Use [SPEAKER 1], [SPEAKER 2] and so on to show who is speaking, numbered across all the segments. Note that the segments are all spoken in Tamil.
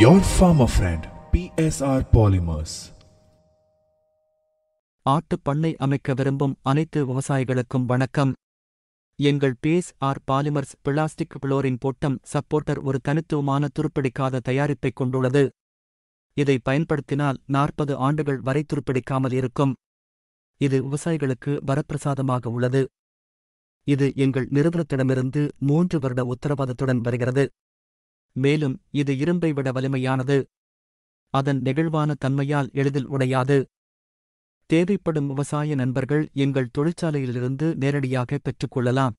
[SPEAKER 1] Your farmer friend, PSR Polymers.
[SPEAKER 2] ஆட்டுப் பண்ணை அமைக்க விரும்பும் அனைத்து விவசாயிகளுக்கும் வணக்கம். எங்கள் PSR polymers plastic fluorine bottom supporter ஒரு தனித்துவமான துருப்பிடிக்காத தயாரிப்பைக் கொண்டுள்ளது. இதை பயன்படுத்தினால் 40 ஆண்டுகள் வரை துருப்பிடிக்காமல் இருக்கும். இது விவசாயிகளுக்கு வரப்பிரசாதமாக உள்ளது. இது எங்கள் நிறுவனத்திடமிருந்து 3 வருட உத்தரவாதத்துடன் வருகிறது. மேலும் இது இரும்பை விட வலிமையானது. அதன் நெகிழ்வான தன்மையால் எளிதில் உடையாது. தேவைப்படும் விவசாய நண்பர்கள் எங்கள் தொழிற்சாலையிலிருந்து நேரடியாக பெற்றுக்கொள்ளலாம்.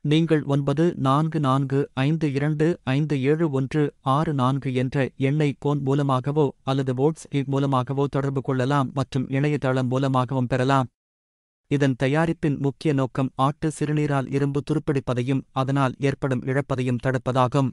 [SPEAKER 2] நீங்கள் 9445257164 என்ற எண்ணை போன் மூலமாகவோ அல்லது வாட்ஸ்அப் மூலமாகவோ தொடர்பு கொள்ளலாம் மற்றும் இணையதளம் மூலமாகவும் பெறலாம். இதன் தயாரிப்பின் முக்கிய நோக்கம் ஆட்டு சிறுநீரால் இரும்பு துருப்பிடிப்பதையும் அதனால் ஏற்படும் இழப்பதையும் தடுப்பதாகும்.